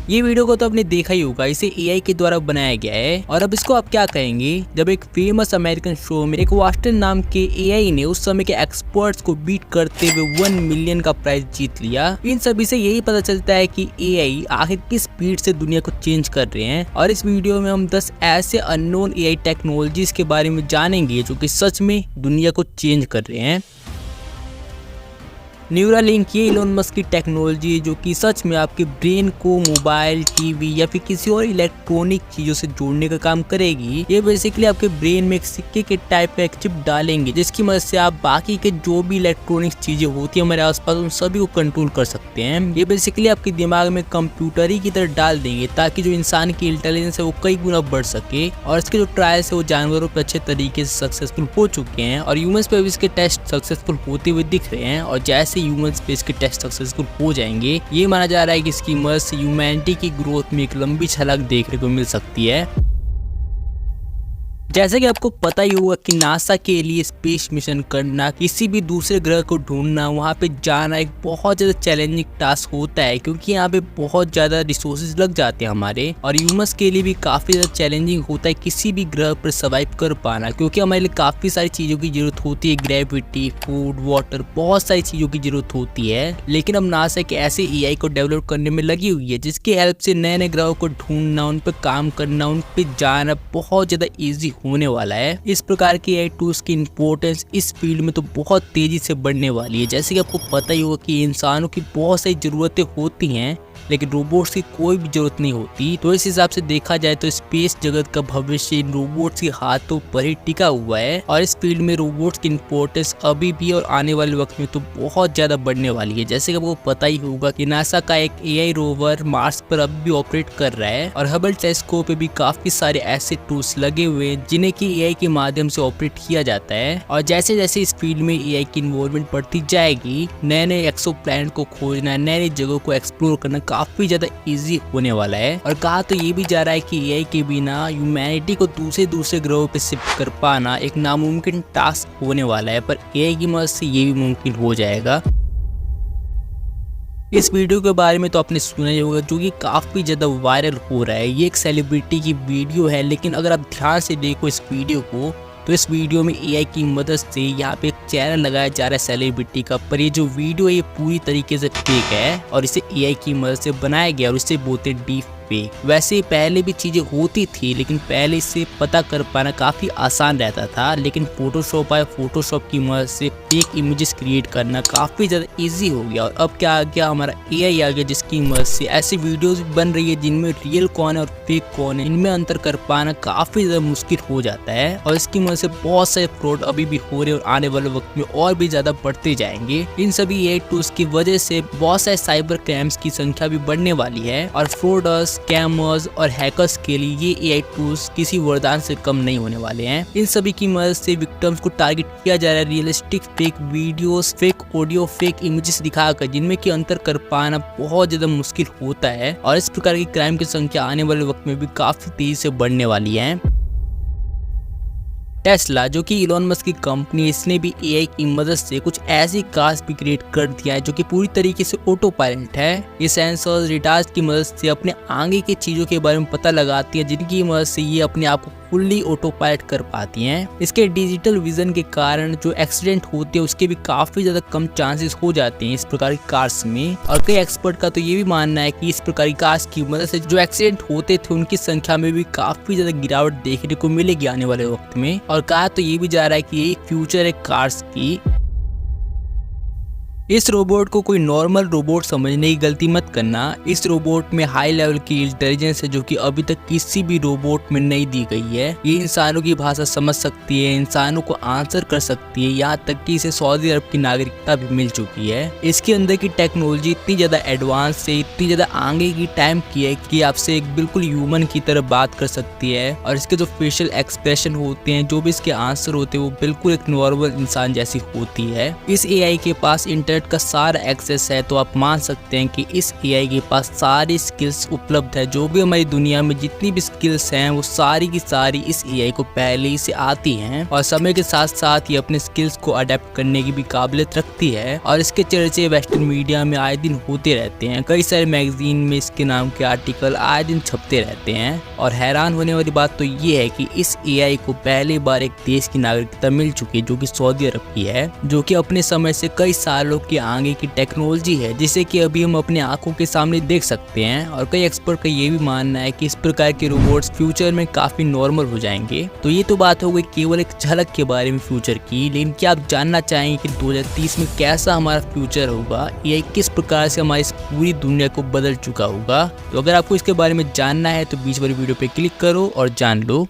ये वीडियो को तो आपने देखा ही होगा, इसे एआई के द्वारा बनाया गया है। और अब इसको आप क्या कहेंगे, जब एक फेमस अमेरिकन शो में एक वास्टन नाम के एआई ने उस समय के एक्सपर्ट्स को बीट करते हुए 1 मिलियन का प्राइज जीत लिया। इन सभी से यही पता चलता है कि एआई आखिर किस स्पीड से दुनिया को चेंज कर रहे हैं। और इस वीडियो में हम 10 ऐसे अननोन एआई टेक्नोलॉजीज के बारे में जानेंगे जो कि सच में दुनिया को चेंज कर रहे हैं। न्यूरालिंक ये इलोन मस्क की टेक्नोलॉजी है जो कि सच में आपके ब्रेन को मोबाइल, टीवी या फिर किसी और इलेक्ट्रॉनिक चीजों से जोड़ने का काम करेगी। ये बेसिकली आपके ब्रेन में एक सिक्के के टाइप का एक चिप डालेंगे जिसकी मदद से आप बाकी के जो भी इलेक्ट्रॉनिक चीजें होती है हमारे आसपास उन सभी को कंट्रोल कर सकते हैं। ये बेसिकली आपके दिमाग में कंप्यूटर ही की तरह डाल देंगे ताकि जो इंसान की इंटेलिजेंस है वो कई गुना बढ़ सके। और इसके जो ट्रायल्स है वो जानवरों पर अच्छे तरीके से सक्सेसफुल हो चुके हैं और ह्यूमंस पे भी इसके टेस्ट सक्सेसफुल होते हुए दिख रहे हैं। और जैसे ह्यूमन स्पेस के टेस्ट सक्सेसफुल हो जाएंगे, ये माना जा रहा है कि इसकी मदद से ह्यूमैनिटी की ग्रोथ में एक लंबी छलांग देखने को मिल सकती है। जैसे कि आपको पता ही होगा कि नासा के लिए स्पेस मिशन करना, किसी भी दूसरे ग्रह को ढूंढना, वहाँ पे जाना एक बहुत ज़्यादा चैलेंजिंग टास्क होता है क्योंकि यहाँ पे बहुत ज़्यादा रिसोर्सेज लग जाते हैं हमारे। और ह्यूमंस के लिए भी काफ़ी ज़्यादा चैलेंजिंग होता है किसी भी ग्रह पर सर्वाइव कर पाना क्योंकि हमारे लिए काफ़ी सारी चीज़ों की जरूरत होती है, ग्रेविटी, फूड, वाटर, बहुत सारी चीज़ों की जरूरत होती है। लेकिन अब नासा के ऐसे एआई को डेवलप करने में लगी हुई है जिसकी हेल्प से नए नए ग्रहों को ढूंढना, उन पर काम करना, उन पर जाना बहुत ज़्यादा ईजी होने वाला है। इस प्रकार के एआई टूल्स की इंपॉर्टेंस इस फील्ड में तो बहुत तेजी से बढ़ने वाली है। जैसे कि आपको पता ही होगा कि इंसानों की बहुत सारी जरूरतें होती हैं लेकिन रोबोट्स की कोई भी जरूरत नहीं होती। तो इस हिसाब से देखा जाए तो स्पेस जगत का भविष्य इन रोबोट्स के हाथों पर ही टिका हुआ है। और इस फील्ड में रोबोट्स की इंपॉर्टेंस अभी भी और आने वाले वक्त में तो बहुत ज्यादा बढ़ने वाली है। जैसे कि आपको पता ही होगा कि नासा का एक एआई रोवर मार्स पर अब भी ऑपरेट कर रहा है और हबल टेलीस्कोप पे भी काफी सारे ऐसे टूल्स लगे हुए हैं जिन्हें की एआई के माध्यम से ऑपरेट किया जाता है। और जैसे जैसे इस फील्ड में एआई की इन्वॉल्वमेंट बढ़ती जाएगी, नए नए एक्सोप्लैनेट को खोजना, नए नई जगहों को एक्सप्लोर करना काफी ज्यादा इजी होने वाला है। और कहा तो ये भी जा रहा है कि एआई के बिना ह्यूमैनिटी को दूसरे ग्रहों पे शिफ्ट कर पाना एक नामुमकिन टास्क होने वाला है, पर एआई की मदद से ये भी मुमकिन हो जाएगा। इस वीडियो के बारे में तो आपने सुना ही होगा जो कि काफी ज्यादा वायरल हो रहा है। ये एक सेलिब्रिटी की वीडियो है लेकिन अगर आप ध्यान से देखो इस वीडियो को तो इस वीडियो में एआई की मदद से यहाँ पे एक चेहरा लगाया जा रहा है सेलिब्रिटी का, पर ये जो वीडियो है ये पूरी तरीके से फेक है और इसे एआई की मदद से बनाया गया और इसे बोलते हैं डीप फेक। वैसे पहले भी चीजें होती थी लेकिन पहले इसे पता कर पाना काफी आसान रहता था, लेकिन फोटोशॉप आया, फोटोशॉप की मदद से फेक इमेजेस क्रिएट करना काफी ज्यादा इजी हो गया। और अब क्या आ गया, हमारा एआई आ गया जिसकी मदद से ऐसी वीडियोस बन रही है जिनमें रियल कौन है और फेक कौन है इनमें अंतर कर पाना काफी ज्यादा मुश्किल हो जाता है। और इसकी मदद से बहुत सारे फ्रॉड अभी भी हो रहे और आने वाले वक्त में और भी ज्यादा बढ़ते जाएंगे। इन सभी एआई टूल्स की वजह से बहुत सारे साइबर क्राइम्स की संख्या भी बढ़ने वाली है और फ्रॉडर्स, स्कैमर्स और हैकर्स के लिए ये एआई टूल्स किसी वरदान से कम नहीं होने वाले हैं। इन सभी की मदद से विक्टिम्स को टारगेट किया जा रहा है realistic fake videos, fake audio, fake images दिखाकर जिनमें की अंतर कर पाना बहुत ज्यादा मुश्किल होता है। और इस प्रकार की क्राइम की संख्या आने वाले वक्त में भी काफी तेजी से बढ़ने वाली है। टेस्ला जो कि इलोन मस्क की कंपनी, इसने भी एआई की मदद से कुछ ऐसी कार्स भी क्रिएट कर दिया है जो कि पूरी तरीके से ऑटो पायलट है। ये सेंसर्स, रिडार्स की मदद से अपने आगे की चीजों के बारे में पता लगाती है जिनकी मदद से ये अपने आप को फुल्ली ऑटो पायलट कर पाती हैं। इसके डिजिटल विजन के कारण जो एक्सीडेंट होते हैं उसके भी काफी ज्यादा कम चांसेस हो जाते हैं इस प्रकार की कार्स में। और कई एक्सपर्ट का तो ये भी मानना है कि इस प्रकार की कार्स की मदद से जो एक्सीडेंट होते थे उनकी संख्या में भी काफी ज्यादा गिरावट देखने को मिलेगी आने वाले वक्त में। और कहा तो ये भी जा रहा है कि ये फ्यूचर है कार्स की। इस रोबोट को कोई नॉर्मल रोबोट समझने की गलती मत करना। इस रोबोट में हाई लेवल की इंटेलिजेंस है जो कि अभी तक किसी भी रोबोट में नहीं दी गई है। ये इंसानों की भाषा समझ सकती है, इंसानों को आंसर कर सकती है, यहाँ तक कि इसे सऊदी अरब की नागरिकता भी मिल चुकी है। इसके अंदर की टेक्नोलॉजी इतनी ज्यादा एडवांस है, इतनी ज्यादा आगे की टाइम की है कि आपसे एक बिल्कुल ह्यूमन की तरह बात कर सकती है। और इसके जो फेशियल एक्सप्रेशन होते हैं, जो भी इसके आंसर होते हैं वो बिल्कुल एक नॉर्मल इंसान जैसी होती है। इस एआई के पास इंटरनेट इंटरनेट का सारा एक्सेस है, तो आप मान सकते हैं कि इस एआई के पास सारी स्किल्स उपलब्ध है। जो भी हमारी दुनिया में जितनी भी स्किल्स हैं वो सारी की सारी इस एआई को पहले ही से आती हैं और समय के साथ साथ ये अपने स्किल्स को अडेप्ट करने की भी काबिलियत रखती है। और इसके चर्चे वेस्टर्न मीडिया में आए दिन होते रहते हैं। कई सारे मैगजीन में इसके नाम के आर्टिकल आए दिन छपते रहते हैं। और हैरान होने वाली बात तो ये है कि इस एआई को पहली बार एक देश की नागरिकता मिल चुकी है, जो कि सऊदी अरब की है, जो कि अपने समय से कई सालों के आगे की टेक्नोलॉजी है, जिसे कि अभी हम अपने आंखों के सामने देख सकते हैं। और कई एक्सपर्ट का ये भी मानना है कि इस प्रकार के रोबोट्स फ्यूचर में काफी नॉर्मल हो जाएंगे। तो ये तो बात हो गई केवल एक झलक के बारे में फ्यूचर की, लेकिन क्या आप जानना चाहेंगे कि 2030 में कैसा हमारा फ्यूचर होगा, एआई किस प्रकार से हमारी इस पूरी दुनिया को बदल चुका होगा। तो अगर आपको इसके बारे में जानना है तो बीच वाली वीडियो पे क्लिक करो और जान लो।